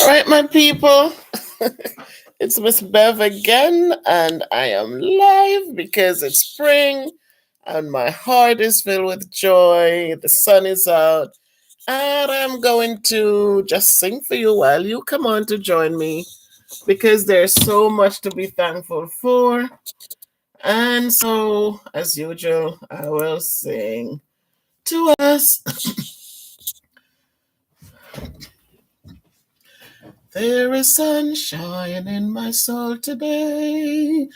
All right, my people. It's Miss Bev again, and I am live because it's spring and my heart is filled with joy. The sun is out, and I'm going to just sing for you while you come on to join me because there's so much to be thankful for. And so, as usual, I will sing to us. There is sunshine in my soul today,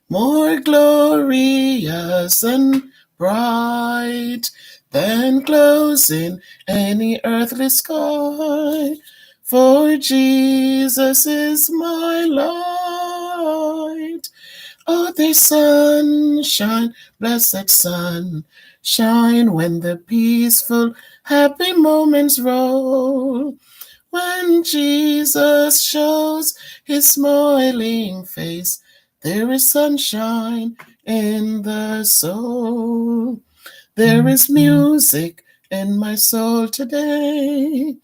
more glorious and bright than glows in any earthly sky. For Jesus is my light. Oh, there's sunshine, blessed sunshine, when the peaceful, happy moments roll. When Jesus shows his smiling face, there is sunshine in the soul. There is music in my soul today,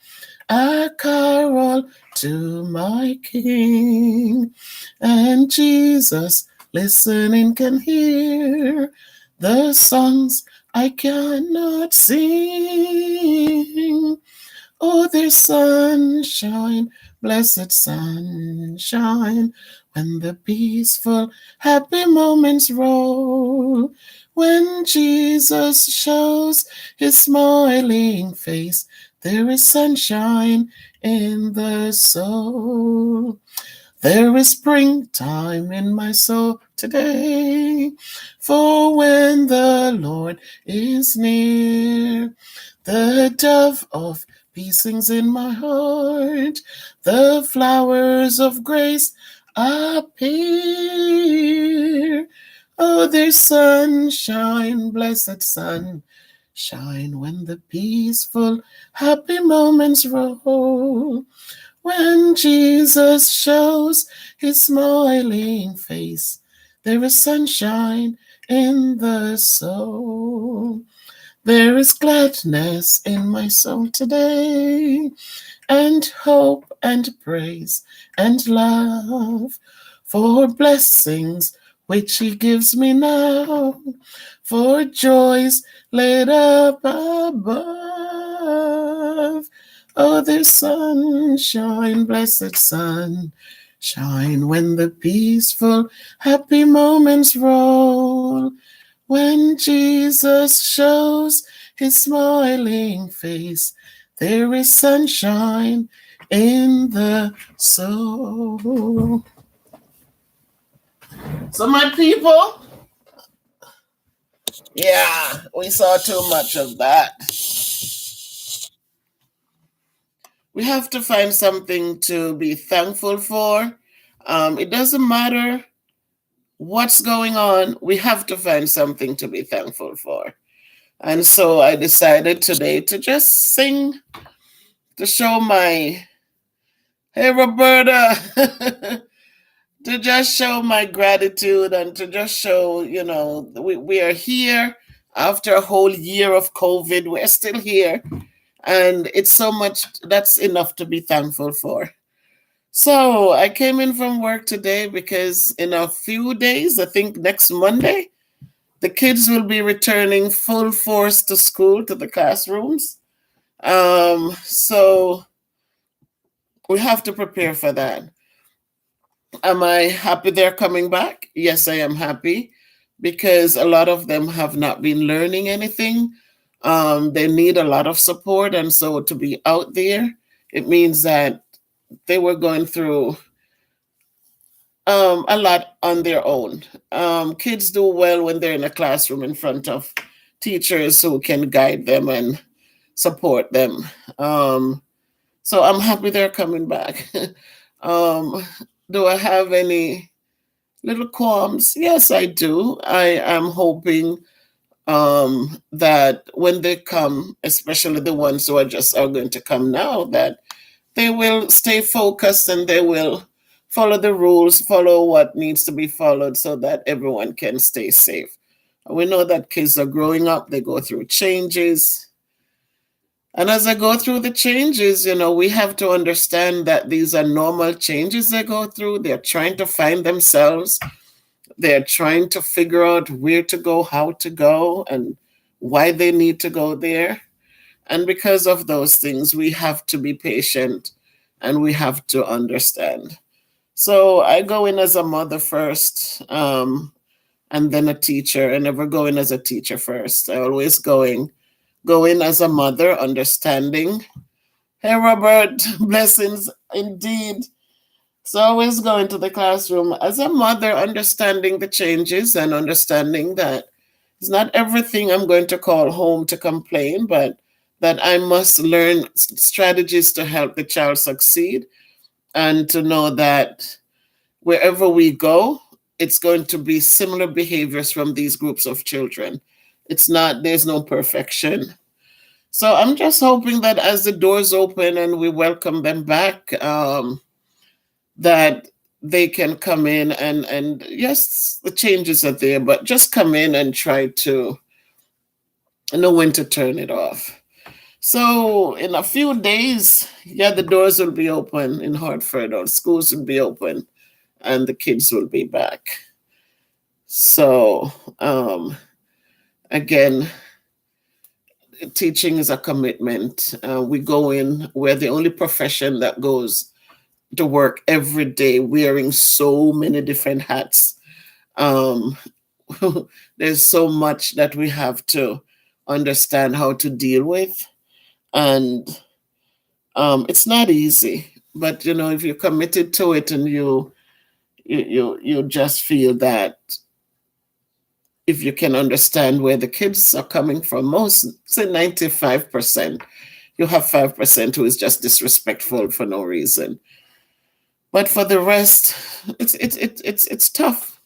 a carol to my King. And Jesus, listening, can hear the songs I cannot sing. Oh, there's sunshine, blessed sunshine, when the peaceful, happy moments roll. When Jesus shows his smiling face, there is sunshine in the soul. There is springtime in my soul today, for when the Lord is near, the dove of peace sings in my heart, the flowers of grace appear. Oh, there's sunshine, blessed sunshine, when the peaceful, happy moments roll. When Jesus shows his smiling face, there is sunshine in the soul. There is gladness in my soul today, and hope and praise and love for blessings which he gives me now, for joys laid up above. Oh, there's sunshine, blessed sunshine, when the peaceful, happy moments roll. When Jesus shows his smiling face, there is sunshine in the soul. So, my people, yeah, we saw too much of that. We have to find something to be thankful for. It doesn't matter what's going on, we have to find something to be thankful for. And so I decided today to just sing to show my, hey, Roberta, to just show my gratitude and to just show, we are here after a whole year of COVID. We're still here. And it's so much, that's enough to be thankful for. So I came in from work today because in a few days, I think next Monday, the kids will be returning full force to school, to the classrooms. So we have to prepare for that. Am I happy they're coming back? Yes, I am happy because a lot of them have not been learning anything. They need a lot of support. And so to be out there, it means that they were going through a lot on their own. Kids do well when they're in a classroom in front of teachers who can guide them and support them. So I'm happy they're coming back. um, do I have any little qualms? Yes, I do. I am hoping that when they come, especially the ones who are going to come now, that they will stay focused and they will follow the rules, follow what needs to be followed so that everyone can stay safe. We know that kids are growing up, they go through changes. And as I go through the changes, we have to understand that these are normal changes they go through. They're trying to find themselves. They're trying to figure out where to go, how to go, and why they need to go there. And because of those things, we have to be patient and we have to understand. So I go in as a mother first, and then a teacher. I never go in as a teacher first. I always go in as a mother, understanding. Hey, Robert, blessings indeed. So I always go into the classroom as a mother, understanding the changes and understanding that it's not everything I'm going to call home to complain, but that I must learn strategies to help the child succeed and to know that wherever we go, it's going to be similar behaviors from these groups of children. There's no perfection. So I'm just hoping that as the doors open and we welcome them back, that they can come in and yes, the changes are there, but just come in and try to know when to turn it off. So in a few days, yeah, the doors will be open in Hartford, or schools will be open, and the kids will be back. So again, teaching is a commitment. We go in, we're the only profession that goes to work every day wearing so many different hats. Um, there's so much that we have to understand how to deal with. And it's not easy. But if you're committed to it and you just feel that if you can understand where the kids are coming from, most say 95%, you have 5% who is just disrespectful for no reason. But for the rest, it's tough.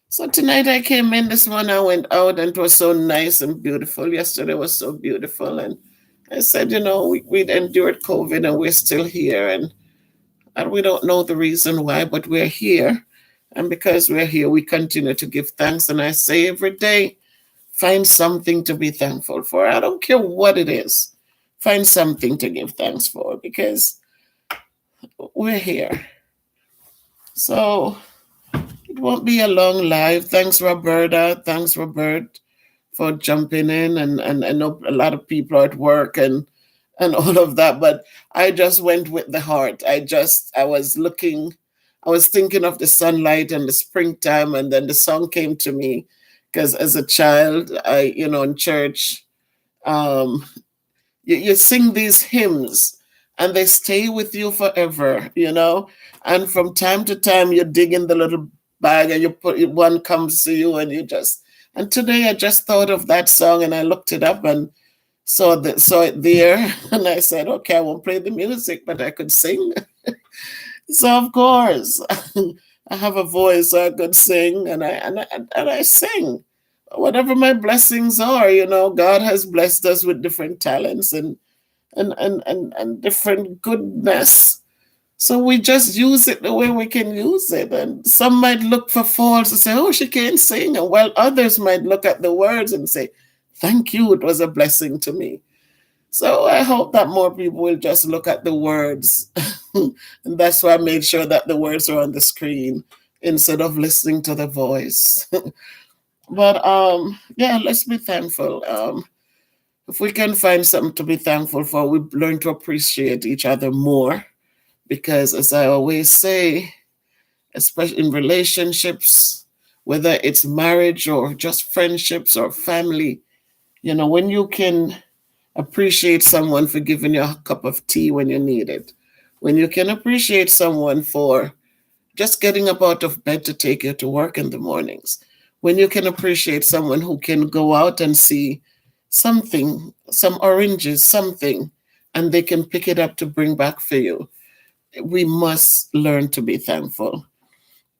So tonight I came in, this morning I went out, and it was so nice and beautiful. Yesterday was so beautiful, and I said, we endured COVID and we're still here, and we don't know the reason why, but we're here. And because we're here, we continue to give thanks. And I say every day, find something to be thankful for. I don't care what it is. Find something to give thanks for, because we're here. So it won't be a long live. Thanks, Roberta. Thanks, Robert, for jumping in. And I know a lot of people are at work and all of that, but I just went with the heart. I was thinking of the sunlight and the springtime, and then the song came to me because as a child, in church, um, you sing these hymns and they stay with you forever. And from time to time, you dig in the little bag and you put it, one comes to you, and and today I just thought of that song and I looked it up and saw it there, and I said, okay, I won't play the music, but I could sing. So of course, I have a voice, so I could sing, and I sing. Whatever my blessings are, God has blessed us with different talents and different goodness. So we just use it the way we can use it. And some might look for faults and say, oh, she can't sing. And while others might look at the words and say, thank you, it was a blessing to me. So I hope that more people will just look at the words. And that's why I made sure that the words are on the screen instead of listening to the voice. But yeah, let's be thankful. If we can find something to be thankful for, we learn to appreciate each other more. Because as I always say, especially in relationships, whether it's marriage or just friendships or family, when you can appreciate someone for giving you a cup of tea when you need it, when you can appreciate someone for just getting up out of bed to take you to work in the mornings, when you can appreciate someone who can go out and see something, some oranges, something, and they can pick it up to bring back for you. We must learn to be thankful.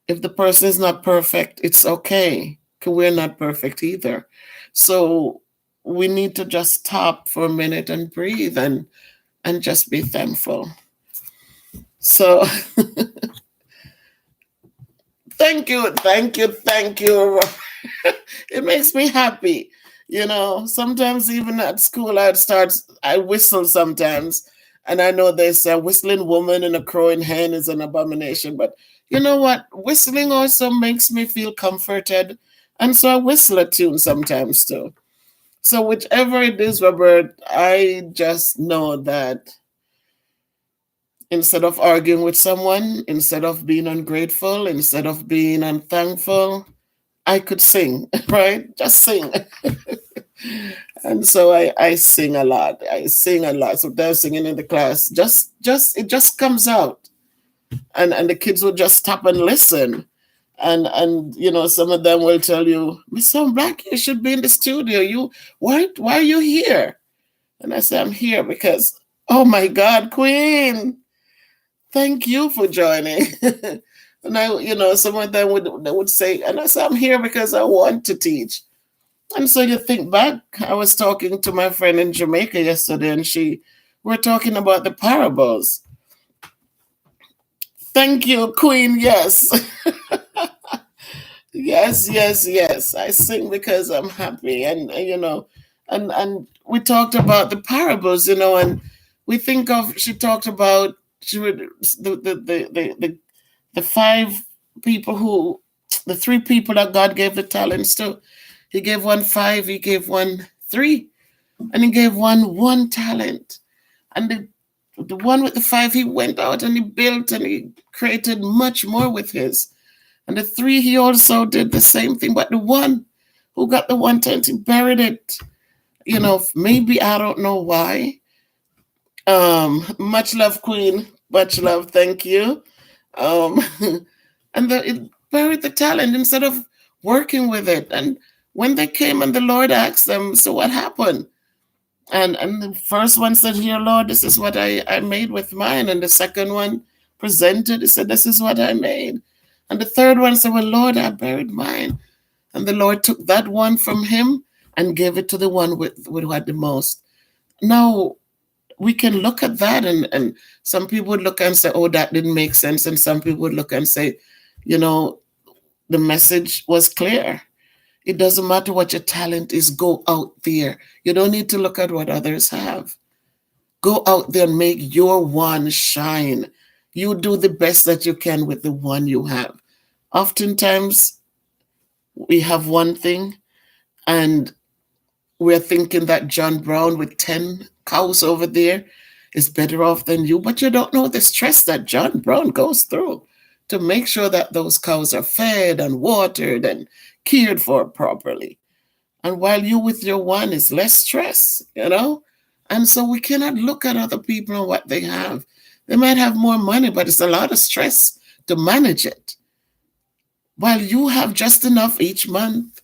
If the person is not perfect, it's okay, because we're not perfect either. So we need to just stop for a minute and breathe and just be thankful. So thank you. It makes me happy. Sometimes even at school, I whistle sometimes. And I know they say a whistling woman and a crowing hen is an abomination. But you know what? Whistling also makes me feel comforted. And so I whistle a tune sometimes too. So whichever it is, Robert, I just know that instead of arguing with someone, instead of being ungrateful, instead of being unthankful, I could sing, right? Just sing. And so I sing a lot. I sing a lot. So they're singing in the class. Just it just comes out. And the kids will just stop and listen. And some of them will tell you, Mr. Black, you should be in the studio. Why are you here? And I say, I'm here because, oh my God, Queen, thank you for joining. And some of them would say, and I say, I'm here because I want to teach. And so you think back, I was talking to my friend in Jamaica yesterday, and we're talking about the parables. Thank you, Queen. Yes. Yes, yes, yes. I sing because I'm happy. And we talked about the parables, and we think of, she talked about, she would, the five people the three people that God gave the talents to. He gave one five, he gave one three, and he gave one talent. And the one with the five, he went out and he built and he created much more with his. And the three, he also did the same thing. But the one who got the one talent, he buried it. Maybe I don't know why. Much love, Queen. Much love. Thank you. Um, and it buried the talent instead of working with it. And when they came and the Lord asked them, so what happened? And the first one said, here, Lord, this is what I made with mine. And the second one presented, he said, this is what I made. And the third one said, well, Lord, I buried mine. And the Lord took that one from him and gave it to the one who had the most. Now, we can look at that, and some people would look and say, oh, that didn't make sense. And some people would look and say, the message was clear. It doesn't matter what your talent is, go out there. You don't need to look at what others have. Go out there and make your one shine. You do the best that you can with the one you have. Oftentimes, we have one thing, and we're thinking that John Brown with 10 cows over there is better off than you, but you don't know the stress that John Brown goes through to make sure that those cows are fed and watered and cared for properly. And while you with your one is less stress, And so we cannot look at other people and what they have. They might have more money, but it's a lot of stress to manage it. While you have just enough each month,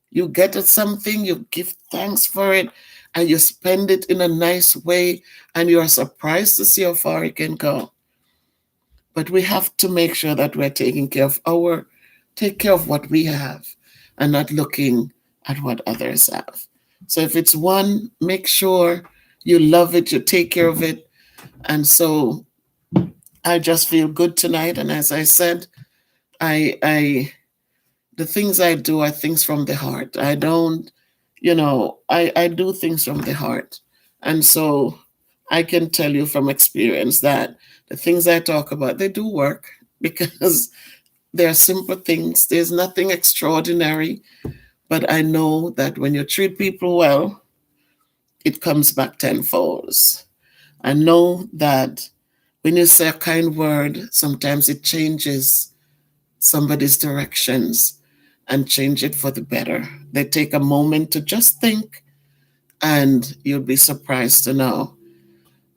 you get something, you give thanks for it, and you spend it in a nice way, and you're surprised to see how far it can go. But we have to make sure that we're take care of what we have and not looking at what others have. So if it's one, make sure you love it, you take care of it. And so I just feel good tonight. And as I said, the things I do are things from the heart. I don't, I do things from the heart. And so I can tell you from experience that the things I talk about, they do work because they're simple things. There's nothing extraordinary. But I know that when you treat people well, it comes back tenfold. I know that when you say a kind word, sometimes it changes somebody's directions and change it for the better. They take a moment to just think, and you'll be surprised to know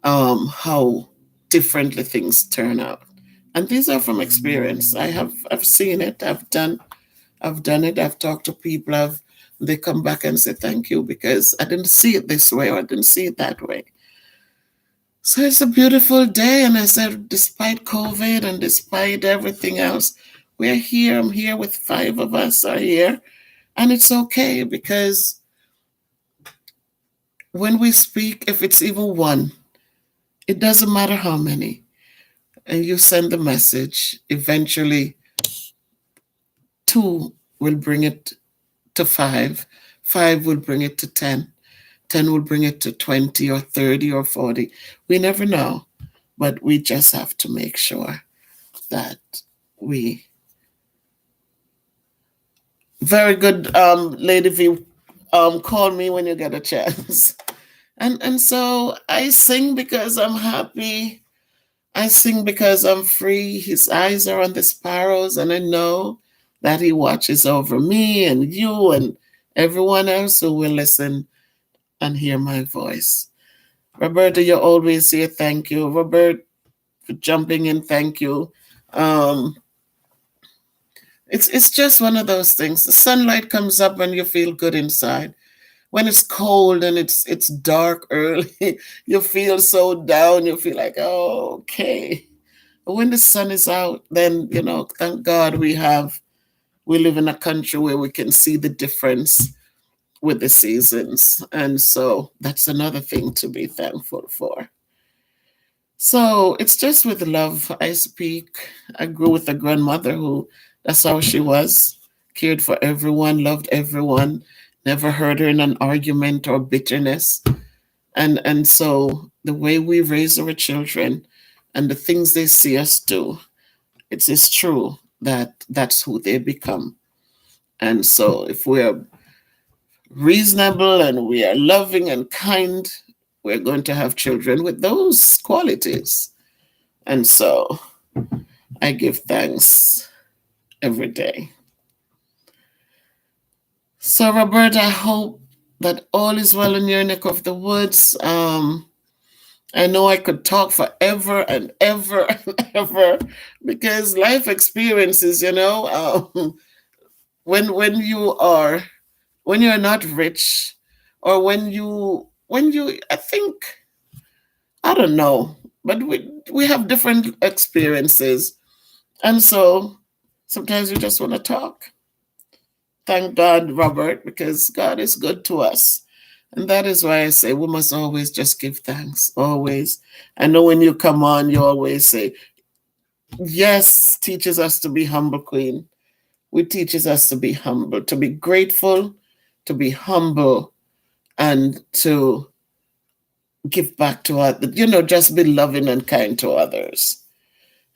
how differently things turn out. And these are from experience. I've seen it. I've done it. I've talked to people. They come back and say thank you because I didn't see it this way or I didn't see it that way. So it's a beautiful day. And I said, despite COVID and despite everything else, we're here. I'm here with 5 of us are here. And it's okay because when we speak, if it's even one, it doesn't matter how many. And you send the message, eventually 2 will bring it to 5. 5 will bring it to 10. 10 will bring it to 20 or 30 or 40. We never know. But we just have to make sure that we. Very good, Lady V. Call me when you get a chance. And so I sing because I'm happy. I sing because I'm free. His eyes are on the sparrows, and I know that he watches over me and you and everyone else who will listen and hear my voice. Roberta, you always say thank you. Robert, for jumping in, thank you. Um, it's just one of those things. The sunlight comes up and you feel good inside. When it's cold and it's dark early, you feel so down. You feel like, oh, okay. But when the sun is out, then thank God we live in a country where we can see the difference with the seasons. And so that's another thing to be thankful for. So it's just with love I speak. I grew with a grandmother who, that's how she was, cared for everyone, loved everyone, never heard her in an argument or bitterness. And so the way we raise our children and the things they see us do, it is true that that's who they become. And so if we're reasonable and we are loving and kind, we're going to have children with those qualities. And so I give thanks every day. So, Robert, I hope that all is well in your neck of the woods. I know I could talk forever and ever and ever because life experiences, when you're not rich, or when you I think, I don't know, but we have different experiences, and so sometimes you just want to talk. Thank God, Robert, because God is good to us. And that is why I say we must always just give thanks. Always. I know when you come on, you always say, yes, teaches us to be humble, Queen. We teaches us to be humble, to be grateful, to be humble, and to give back to others, just be loving and kind to others.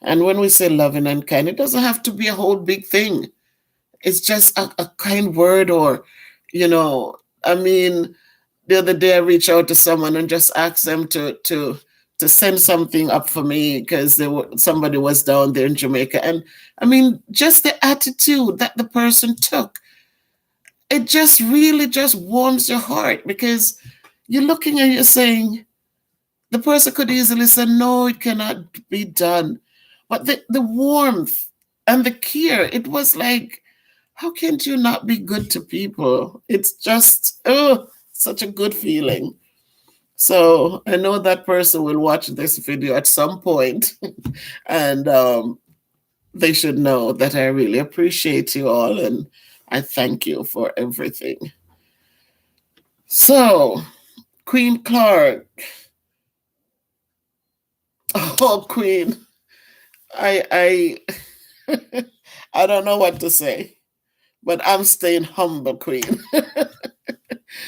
And when we say loving and kind, it doesn't have to be a whole big thing. It's just a kind word, or, I mean, the other day I reached out to someone and just asked them to send something up for me because somebody was down there in Jamaica. And I mean, just the attitude that the person took, it just really just warms your heart, because you're looking and you're saying, the person could easily say, no, it cannot be done. But the warmth and the care, it was like, how can you not be good to people? It's just, such a good feeling. So I know that person will watch this video at some point, and they should know that I really appreciate you all, and I thank you for everything. So, Queen Clark. Oh, Queen. I I don't know what to say, but I'm staying humble, Queen.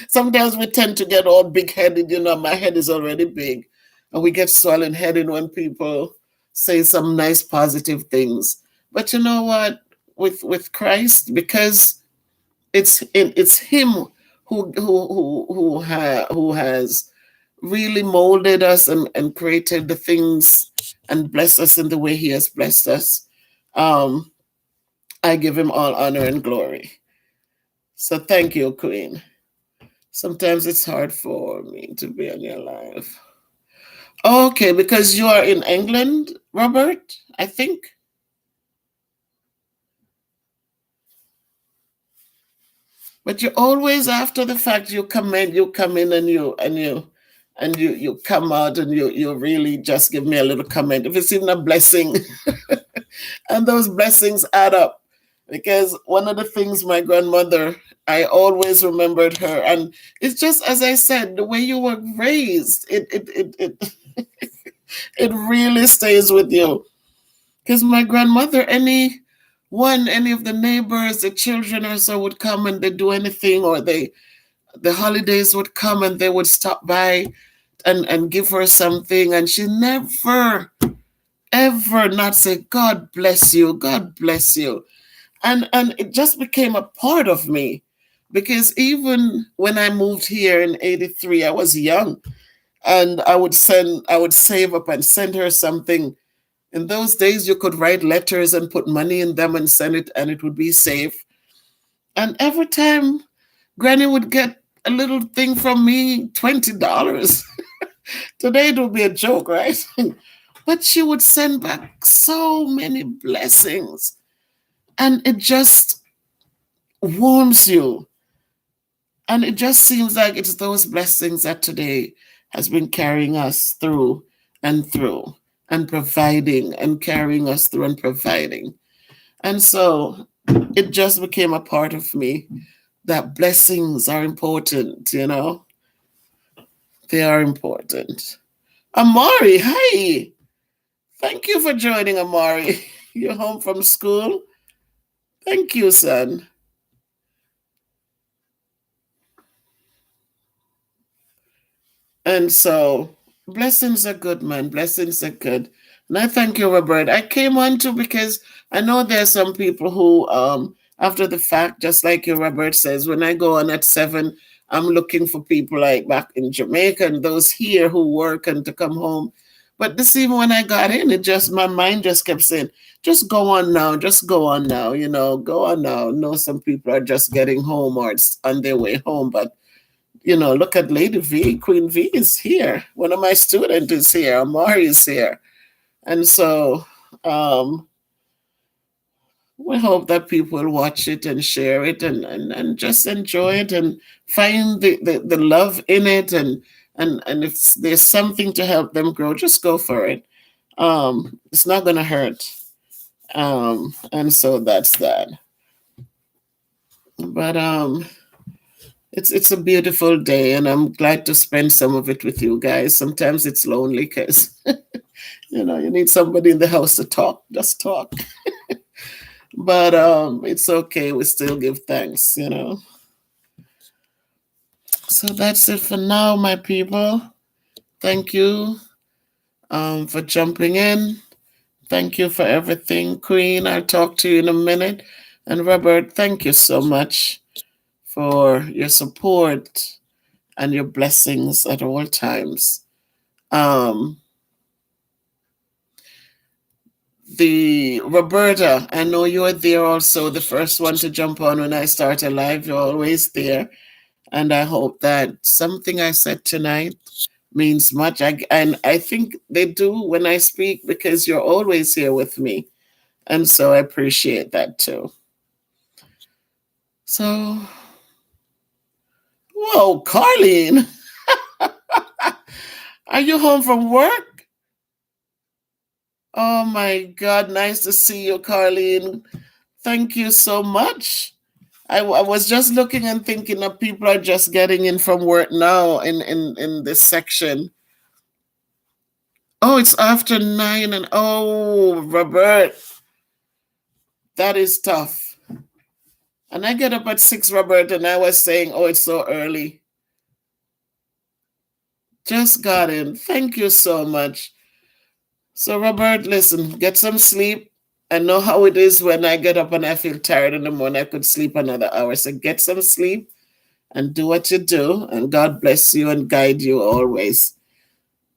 Sometimes we tend to get all big headed, my head is already big. And we get swollen headed when people say some nice positive things. But you know what? With Christ, because it's him who has really molded us and created the things and blessed us in the way he has blessed us. I give him all honor and glory. So thank you, Queen. Sometimes it's hard for me to be on your live. Okay, because you are in England, Robert, I think. But you always, after the fact, you come in and you come out and you really just give me a little comment. If it's even a blessing, and those blessings add up. Because one of the things my grandmother, I always remembered her, and it's just as I said, the way you were raised, it it really stays with you. Because my grandmother, when any of the neighbors, the children or so would come and they do anything, or the holidays would come and they would stop by and give her something, and she never ever not say, God bless you, God bless you. And it just became a part of me, because even when I moved here in 83, I was young, and I would save up and send her something. In those days you could write letters and put money in them and send it, and it would be safe. And every time Granny would get a little thing from me, $20. Today it would be a joke, right? But she would send back so many blessings, and it just warms you. And it just seems like it's those blessings that today has been carrying us through and through, and providing and carrying us through and providing. And so it just became a part of me that blessings are important, you know, they are important. Amari, hi. Thank you for joining, Amari. You're home from school? Thank you, son. And so, blessings are good, man. Blessings are good. And I thank you, Robert. I came on too because I know there are some people who, after the fact, just like you, Robert says, when I go on at 7, I'm looking for people like back in Jamaica and those here who work and to come home. But this evening when I got in, it just, my mind just kept saying, just go on now, just go on now, you know, go on now. No, some people are just getting home or it's on their way home, but you know, look at Lady V. Queen V is here. One of my students is here. Amari is here. And so we hope that people will watch it and share it and just enjoy it and find the love in it. And if there's something to help them grow, just go for it. It's not going to hurt. And so that's that. But it's a beautiful day, and I'm glad to spend some of it with you guys. Sometimes it's lonely because you know you need somebody in the house to talk, just talk. But it's okay. We still give thanks, you know. So that's it for now, my people. Thank you for jumping in. Thank you for everything, Queen. I'll talk to you in a minute. And Robert, thank you so much for your support and your blessings at all times. Um, the Roberta, I know you're there also, the first one to jump on when I start a live. You're always there. And I hope that something I said tonight means much. And I think they do when I speak because you're always here with me. And so I appreciate that too. So, whoa, Carlene, are you home from work? Oh my God, nice to see you, Carlene. Thank you so much. I was just looking and thinking that people are just getting in from work now in this section. Oh, it's after 9 and oh, Robert, that is tough. And I get up at 6, Robert, and I was saying, oh, it's so early. Just got in. Thank you so much. So, Robert, listen, get some sleep. I know how it is when I get up and I feel tired in the morning. I could sleep another hour. So, get some sleep and do what you do. And God bless you and guide you always.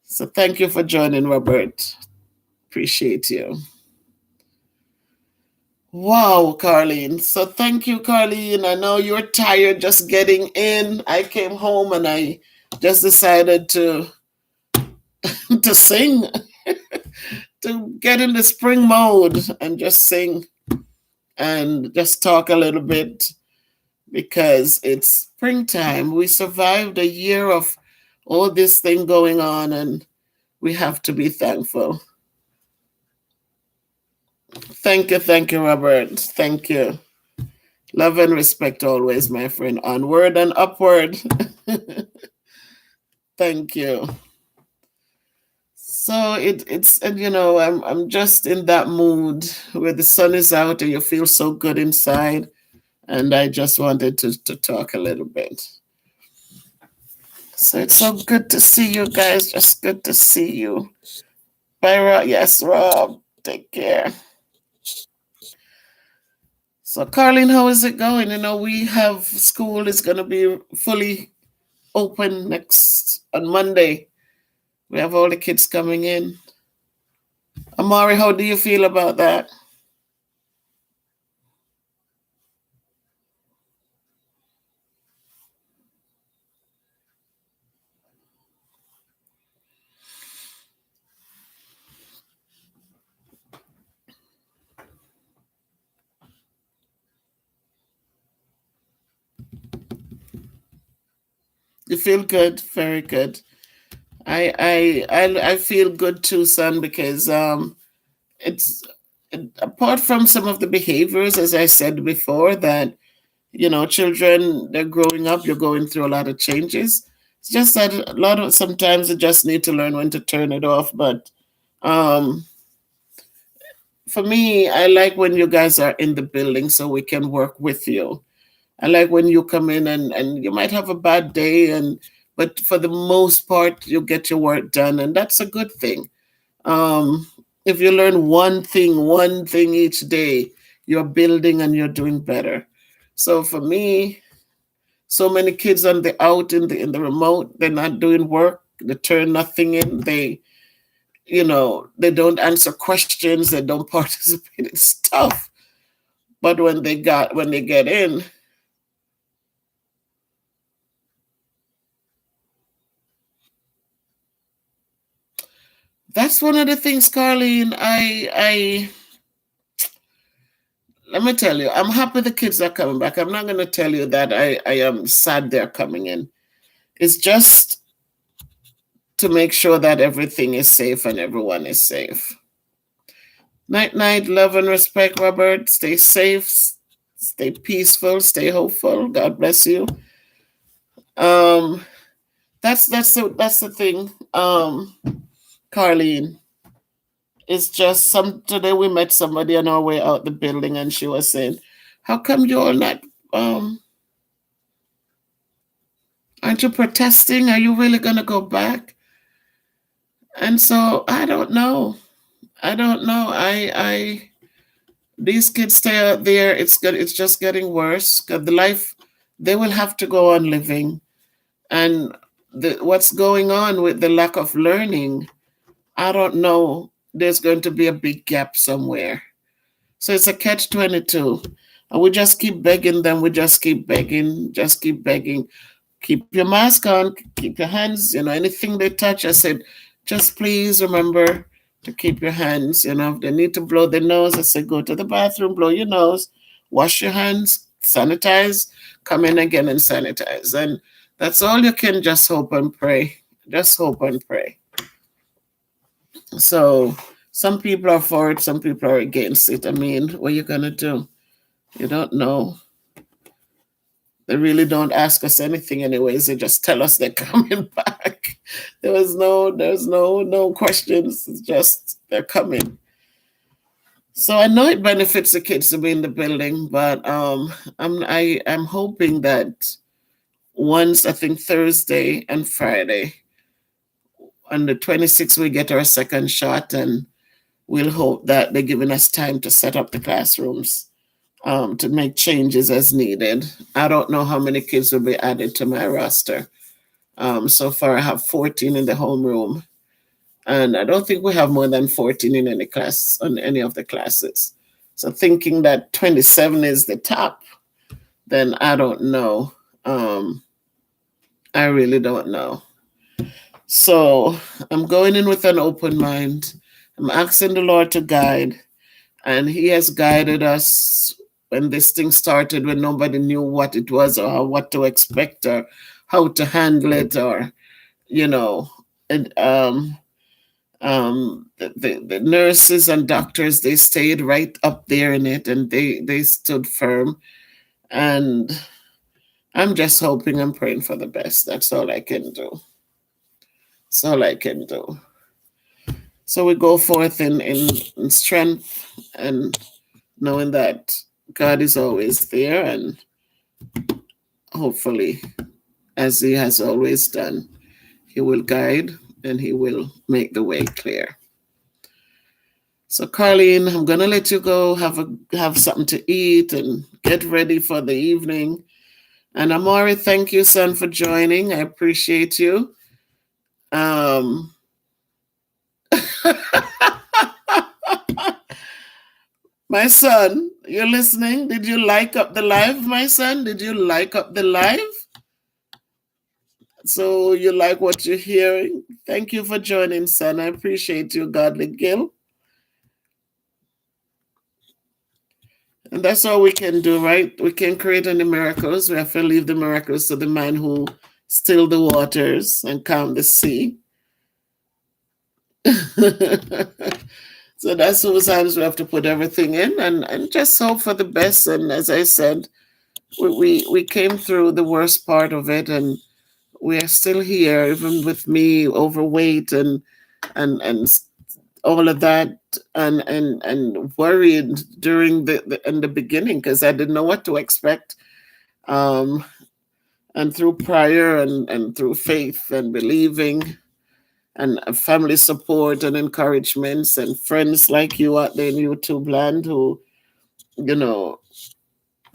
So, thank you for joining, Robert. Appreciate you. Wow, Carlene. So thank you, Carlene. I know you're tired just getting in. I came home and I just decided to to sing, to get in the spring mode and just sing and just talk a little bit because it's springtime. We survived a year of all this thing going on and we have to be thankful. Thank you, Robert. Thank you. Love and respect always, my friend. Onward and upward. Thank you. So it's and I'm just in that mood where the sun is out and you feel so good inside, and I just wanted to talk a little bit. So it's so good to see you guys. Just good to see you. Bye, Rob. Yes, Rob. Take care. So, Carlene, how is it going? We have school is going to be fully open next on Monday. We have all the kids coming in. Amari, how do you feel about that? You feel good, very good. I feel good too, son, because it's apart from some of the behaviors, as I said before, that children, they're growing up, you're going through a lot of changes. It's just that a lot of sometimes you just need to learn when to turn it off. But um, for me, I like when you guys are in the building so we can work with you. I like when you come in and you might have a bad day, but for the most part you get your work done, and that's a good thing. Um, if you learn one thing each day, you're building and you're doing better. So for me, so many kids on the out in the remote, they're not doing work, they turn nothing in, they don't answer questions, they don't participate in stuff. But when they get in, that's one of the things, Carlene. I let me tell you, I'm happy the kids are coming back. I'm not going to tell you that I am sad they're coming in. It's just to make sure that everything is safe and everyone is safe. Night, night, love and respect, Robert. Stay safe, stay peaceful, stay hopeful. God bless you. Um, that's the thing. Carlene, it's just some today we met somebody on our way out the building, and she was saying, "How come you all not? Aren't you protesting? Are you really gonna go back?" And so I don't know. I don't know. I these kids stay out there. It's good. It's just getting worse. 'Cause the life they will have to go on living, and what's going on with the lack of learning, I don't know. There's going to be a big gap somewhere. So it's a catch 22. And we just keep begging them. We just keep begging, just keep begging. Keep your mask on, keep your hands, anything they touch. I said, just please remember to keep your hands. If they need to blow their nose, I said, go to the bathroom, blow your nose, wash your hands, sanitize, come in again and sanitize. And that's all you can just hope and pray. Just hope and pray. So some people are for it, some people are against it. I mean, what are you going to do? You don't know. They really don't ask us anything anyways. They just tell us they're coming back. There's no questions. It's just they're coming. So I know it benefits the kids to be in the building, but I'm hoping that once I think Thursday and Friday on the 26th we get our second shot, and we'll hope that they're giving us time to set up the classrooms, to make changes as needed. I don't know how many kids will be added to my roster. So far, I have 14 in the homeroom, and I don't think we have more than 14 in any class on any of the classes. So thinking that 27 is the top, then I don't know. I really don't know. So I'm going in with an open mind. I'm asking the Lord to guide, and He has guided us when this thing started, when nobody knew what it was or what to expect or how to handle it, or you know, and the nurses and doctors, they stayed right up there in it, and they stood firm. And I'm just hoping and praying for the best. That's all I can do. That's all I can do. So we go forth in strength and knowing that God is always there, and hopefully, as He has always done, He will guide and He will make the way clear. So, Carlene, I'm gonna let you go have something to eat and get ready for the evening. And Amari, thank you, son, for joining. I appreciate you. Um, my son, you're listening? Did you like up the live, my son? Did you like up the live? So you like what you're hearing? Thank you for joining, son. I appreciate you, Godly Gil. And that's all we can do, right? We can't create any miracles. We have to leave the miracles to the man who stilled the waters and calmed the sea. So that's those times we have to put everything in and just hope for the best. And as I said, we came through the worst part of it, and we are still here, even with me overweight and all of that, and worried during in the beginning because I didn't know what to expect. Um, and through prayer and through faith and believing and family support and encouragements and friends like you out there in YouTube land who, you know,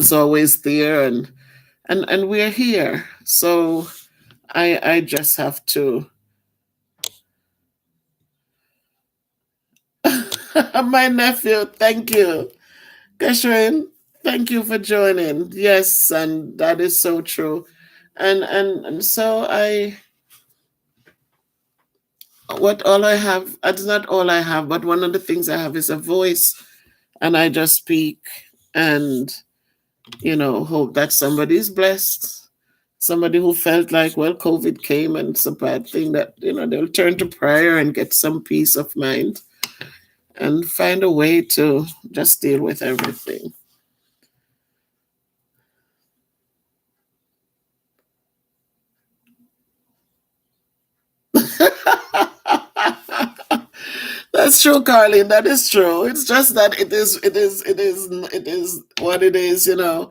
is always there, and we're here. So I just have to. My nephew, thank you. Kashrin, thank you for joining. Yes, and that is so true. And so what all I have, it's not all I have, but one of the things I have is a voice, and I just speak and hope that somebody's blessed. Somebody who felt like, well, COVID came and it's a bad thing, that they'll turn to prayer and get some peace of mind and find a way to just deal with everything. That's true, Carlene. That is true. It's just that it is what it is. And I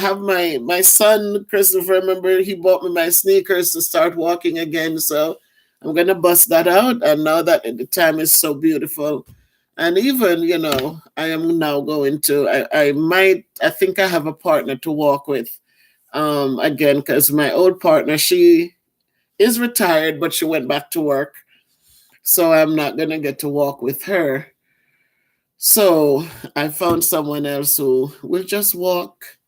have my son Christopher. Remember, he bought me my sneakers to start walking again. So I'm gonna bust that out. And now that the time is so beautiful, and even I am now going to. I think I have a partner to walk with. Again, because my old partner, she is retired, but she went back to work, so I'm not going to get to walk with her. So I found someone else who will just walk,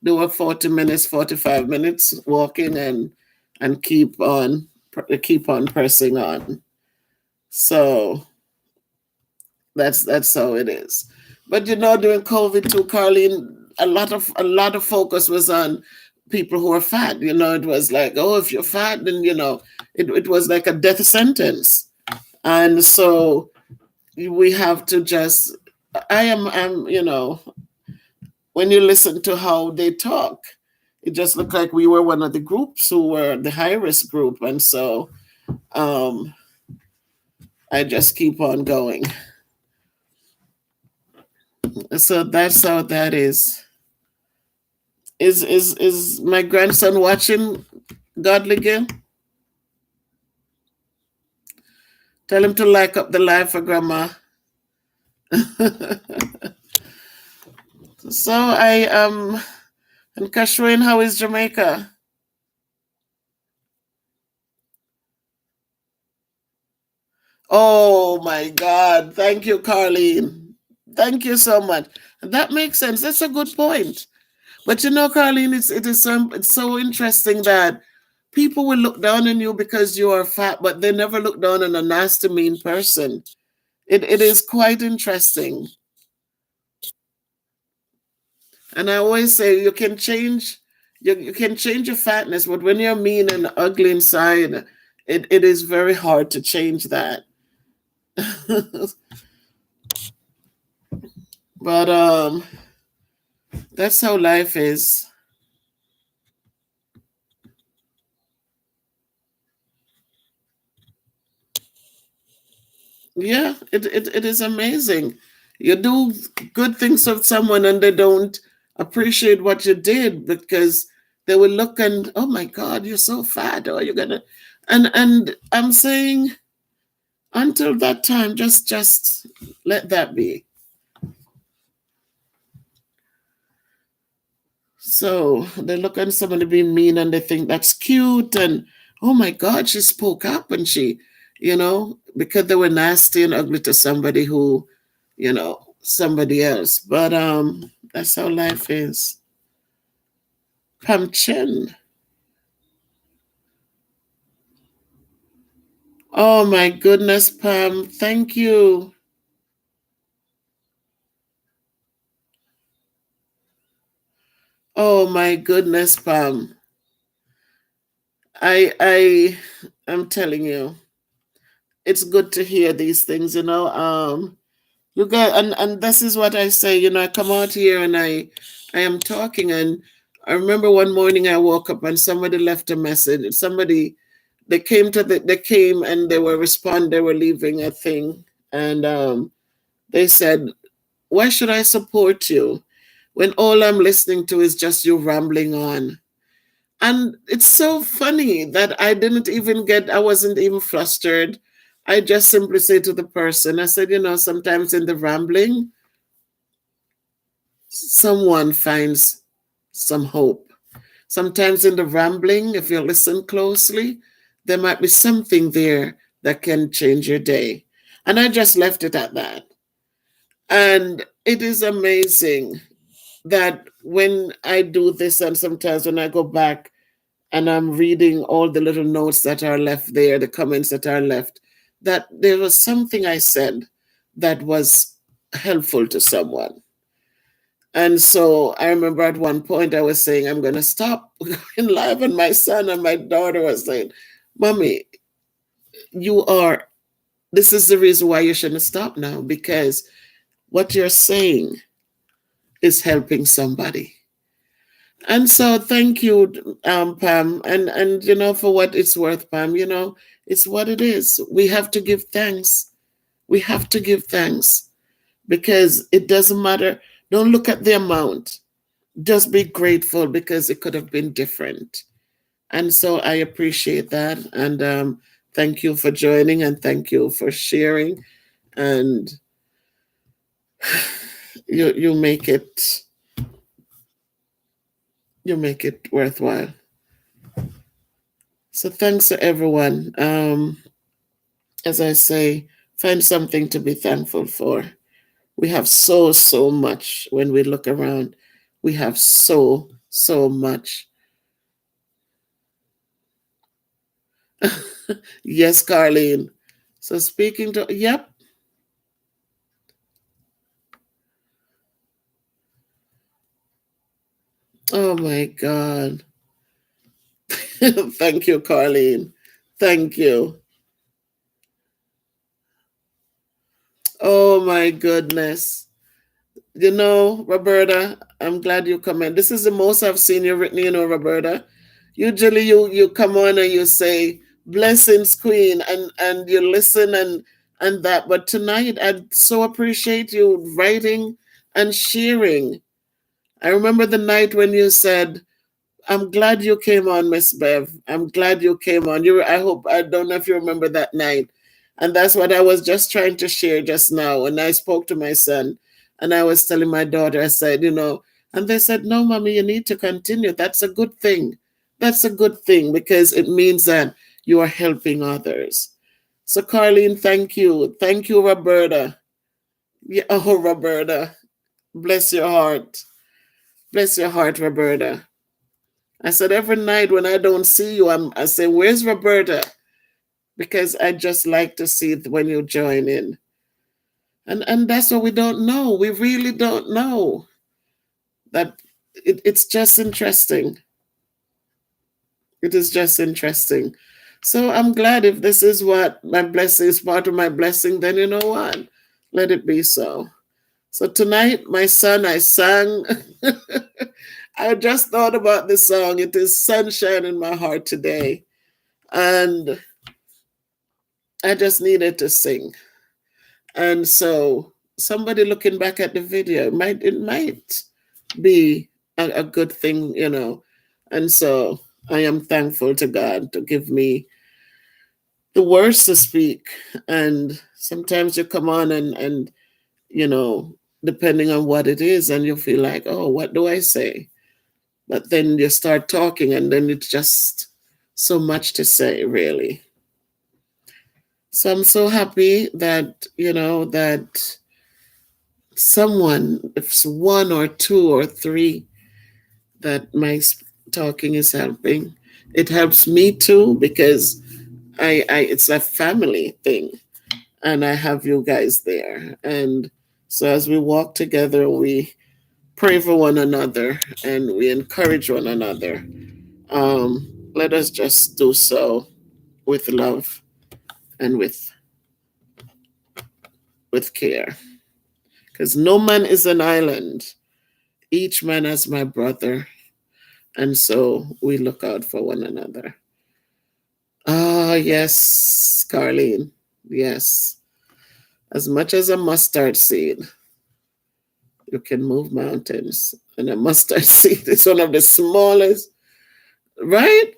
do a 40 minutes, 45 minutes walking, and keep on pressing on. So that's how it is. But during COVID too, Carlene, a lot of focus was on people who are fat. It was like, oh, if you're fat, then it was like a death sentence. And so we have to just I'm when you listen to how they talk, it just looked like we were one of the groups who were the high risk group. And so um I just keep on going. So that's how that is. Is my grandson watching, Godly Gill? Tell him to like up the live for grandma. So and Kashwin, how is Jamaica? Oh my God. Thank you, Carlene. Thank you so much. That makes sense. That's a good point. But Carlene, it's so interesting that people will look down on you because you are fat, but they never look down on a nasty, mean person. It is quite interesting. And I always say you can change your fatness, but when you're mean and ugly inside, it is very hard to change that. But that's how life is. Yeah, it is amazing. You do good things with someone and they don't appreciate what you did because they will look and, oh my God, you're so fat, or you're gonna, and I'm saying until that time, just let that be. So they look at somebody being mean and they think that's cute, and oh my God, she spoke up and she, because they were nasty and ugly to somebody who, somebody else. But that's how life is. Pam Chen. Oh my goodness, Pam. Thank you. Oh my goodness, Pam. I I'm telling you, it's good to hear these things. You get, and this is what I say, I come out here and I am talking, and I remember one morning I woke up and somebody left a message. Somebody they came and they were leaving a thing, and they said, why should I support you when all I'm listening to is just you rambling on? And it's so funny that I wasn't even flustered. I just simply say to the person, I said, sometimes in the rambling, someone finds some hope. Sometimes in the rambling, if you listen closely, there might be something there that can change your day. And I just left it at that. And it is amazing that when I do this, and sometimes when I go back and I'm reading all the little notes that are left there, the comments that are left, that there was something I said that was helpful to someone. And so I remember at one point I was saying, I'm going to stop going live. And my son and my daughter was saying, Mommy, you are, this is the reason why you shouldn't stop now, because what you're saying is helping somebody. And so thank you, Pam. And, for what it's worth, Pam, it's what it is. We have to give thanks. We have to give thanks because it doesn't matter. Don't look at the amount. Just be grateful because it could have been different. And so I appreciate that. And thank you for joining and thank you for sharing. And you make it worthwhile. So thanks to everyone. As I say, find something to be thankful for. We have so much when we look around. We have so much. Yes, Carlene. So speaking to, yep. Oh my God. Thank you, Carlene. Thank you. Oh my goodness. Roberta, I'm glad you come in. This is the most I've seen you written, Roberta. Usually you come on and you say, blessings, Queen, and you listen and that. But tonight I so appreciate you writing and sharing. I remember the night when you said, I'm glad you came on, Miss Bev. I'm glad you came on. I don't know if you remember that night. And that's what I was just trying to share just now. And I spoke to my son and I was telling my daughter, I said, and they said, no, mommy, you need to continue. That's a good thing. That's a good thing because it means that you are helping others. So, Carlene, thank you. Thank you, Roberta. Yeah, oh, Roberta. Bless your heart. Bless your heart, Roberta. I said every night when I don't see you, I say, where's Roberta? Because I just like to see it when you join in. And that's what we don't know. We really don't know. That it's just interesting. It is just interesting. So I'm glad if this is what my blessing is part of my blessing, then you know what? Let it be so. So tonight, my son, I sang. I just thought about this song. It is sunshine in my heart today. And I just needed to sing. And so somebody looking back at the video, it might be a good thing, you know. And so I am thankful to God to give me the words to speak. And sometimes you come on and you know, depending on what it is, and you feel like, oh, what do I say? But then you start talking, and then it's just so much to say, really. So I'm so happy that, you know, that someone, if it's one or two or three, that my talking is helping. It helps me too because I it's a family thing, and I have you guys there. And so as we walk together, we pray for one another and we encourage one another. Let us just do so with love and with care, because no man is an island. Each man is my brother, and so we look out for one another. Ah, yes, Carlene. Yes. As much as a mustard seed, you can move mountains. And a mustard seed is one of the smallest, right?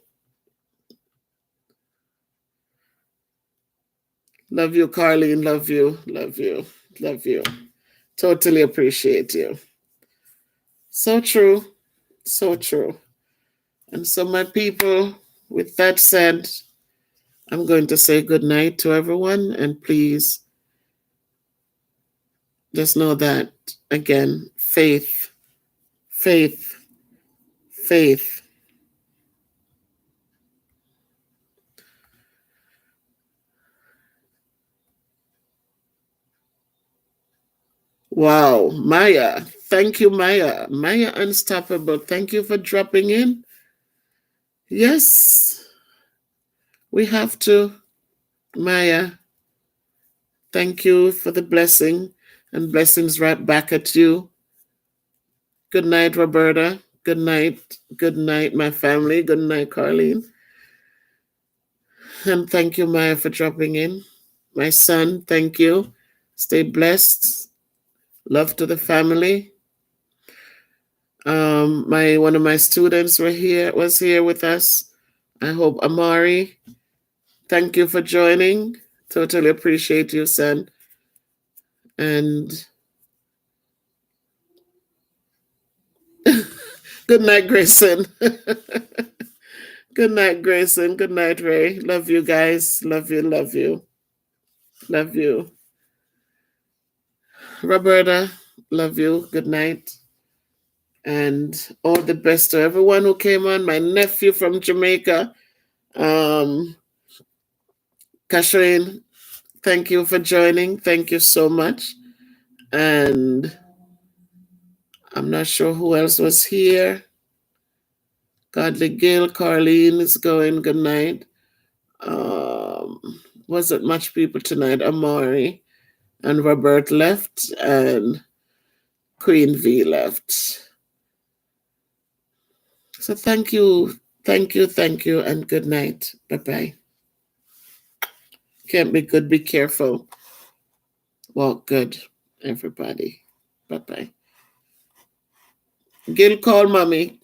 Love you, Carlene. Love you. Love you. Love you. Totally appreciate you. So true. So true. And so, my people, with that said, I'm going to say good night to everyone. And please just know that, again, faith, faith, faith. Wow, Maya. Thank you, Maya. Maya Unstoppable. Thank you for dropping in. Yes, we have to. Maya, thank you for the blessing, and blessings right back at you. Good night, Roberta. Good night. Good night, my family. Good night, Carlene. And thank you, Maya, for dropping in. My son, thank you. Stay blessed. Love to the family. My one of my students was here with us. I hope Amari. Thank you for joining. Totally appreciate you, son. And good night, Grayson. Good night, Grayson. Good night, Ray. Love you guys. Love you, love you. Love you. Roberta, love you. Good night. And all the best to everyone who came on. My nephew from Jamaica, Kashrine, thank you for joining. Thank you so much. And I'm not sure who else was here. Godly Gill, Carlene is going. Good night. Wasn't much people tonight. Amari and Robert left, and Queen V left. So thank you, and good night. Bye bye. Can't be good. Be careful. Walk good, everybody. Bye bye. Gil, call mommy.